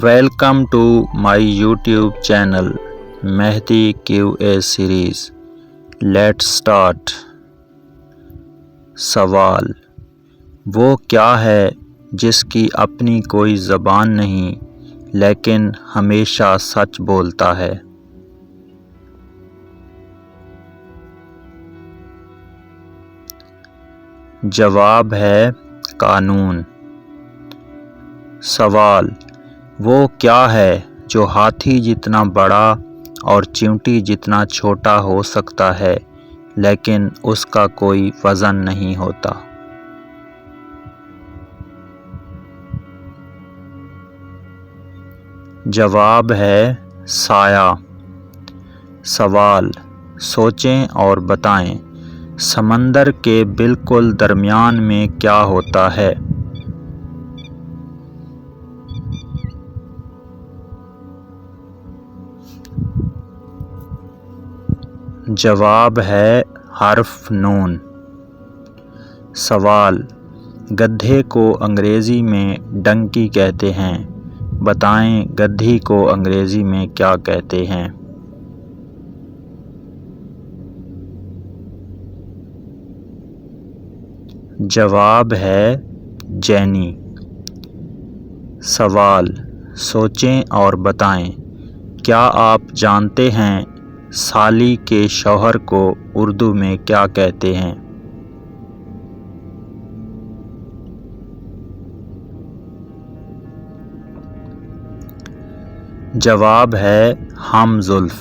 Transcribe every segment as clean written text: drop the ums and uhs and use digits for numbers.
Welcome to my YouTube channel Mehdi QA series. Let's start. سوال: وہ کیا ہے جس کی اپنی کوئی زبان نہیں لیکن ہمیشہ سچ بولتا ہے؟ جواب ہے قانون۔ سوال: وہ کیا ہے جو ہاتھی جتنا بڑا اور چیونٹی جتنا چھوٹا ہو سکتا ہے لیکن اس کا کوئی وزن نہیں ہوتا؟ جواب ہے سایہ۔ سوال: سوچیں اور بتائیں، سمندر کے بالکل درمیان میں کیا ہوتا ہے؟ جواب ہے حرف نون۔ سوال: گدھے کو انگریزی میں ڈنکی کہتے ہیں، بتائیں گدھی کو انگریزی میں کیا کہتے ہیں؟ جواب ہے جینی۔ سوال: سوچیں اور بتائیں، کیا آپ جانتے ہیں سالی کے شوہر کو اردو میں کیا کہتے ہیں؟ جواب ہے ہم زلف۔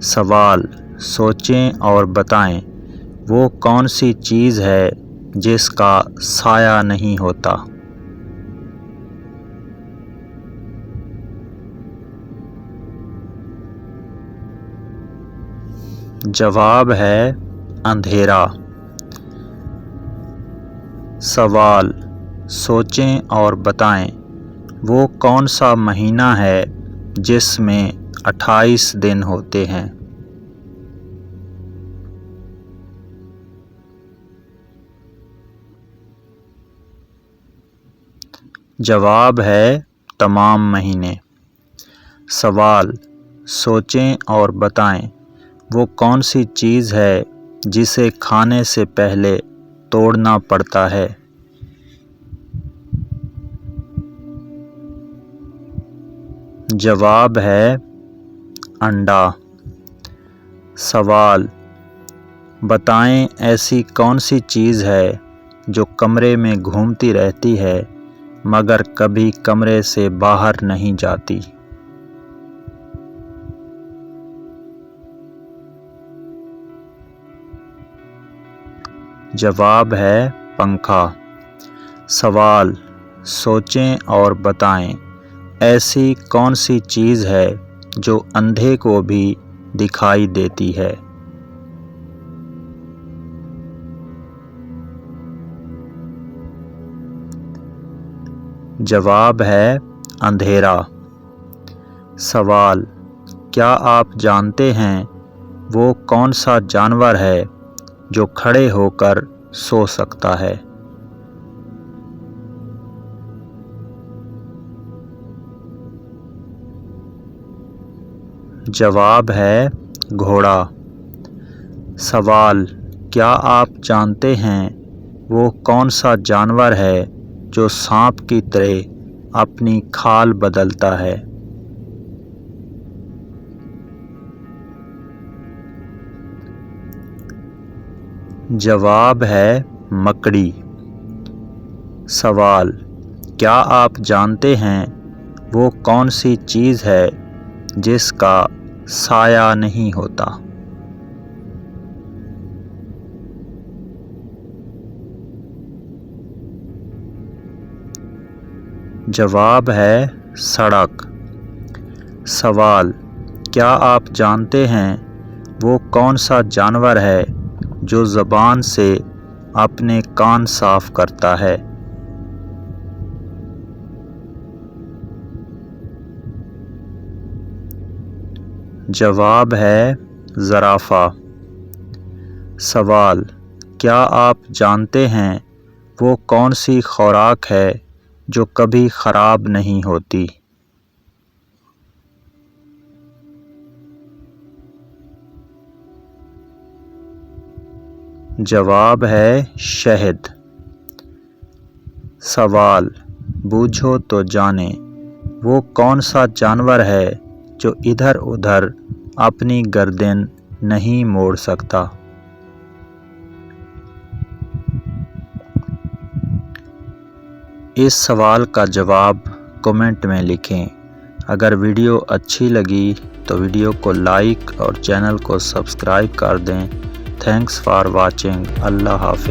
سوال: سوچیں اور بتائیں، وہ کون سی چیز ہے جس کا سایہ نہیں ہوتا؟ جواب ہے اندھیرا۔ سوال: سوچیں اور بتائیں، وہ کون سا مہینہ ہے جس میں 28 دن ہوتے ہیں؟ جواب ہے تمام مہینے۔ سوال: سوچیں اور بتائیں، وہ کون سی چیز ہے جسے کھانے سے پہلے توڑنا پڑتا ہے؟ جواب ہے انڈا۔ سوال: بتائیں ایسی کون سی چیز ہے جو کمرے میں گھومتی رہتی ہے مگر کبھی کمرے سے باہر نہیں جاتی؟ جواب ہے پنکھا۔ سوال: سوچیں اور بتائیں، ایسی کون سی چیز ہے جو اندھے کو بھی دکھائی دیتی ہے؟ جواب ہے اندھیرا۔ سوال: کیا آپ جانتے ہیں وہ کون سا جانور ہے جو کھڑے ہو کر سو سکتا ہے؟ جواب ہے گھوڑا۔ سوال: کیا آپ جانتے ہیں وہ کون سا جانور ہے جو سانپ کی طرح اپنی کھال بدلتا ہے؟ جواب ہے مکڑی۔ سوال: کیا آپ جانتے ہیں وہ کون سی چیز ہے جس کا سایہ نہیں ہوتا؟ جواب ہے سڑک۔ سوال: کیا آپ جانتے ہیں وہ کون سا جانور ہے جو زبان سے اپنے کان صاف کرتا ہے؟ جواب ہے زرافہ۔ سوال: کیا آپ جانتے ہیں وہ کون سی خوراک ہے جو کبھی خراب نہیں ہوتی؟ جواب ہے شہد۔ سوال، بوجھو تو جانے وہ کون سا جانور ہے جو ادھر ادھر اپنی گردن نہیں موڑ سکتا؟ اس سوال کا جواب کمنٹ میں لکھیں۔ اگر ویڈیو اچھی لگی تو ویڈیو کو لائک اور چینل کو سبسکرائب کر دیں۔ Thanks for watching. اللہ حافظ۔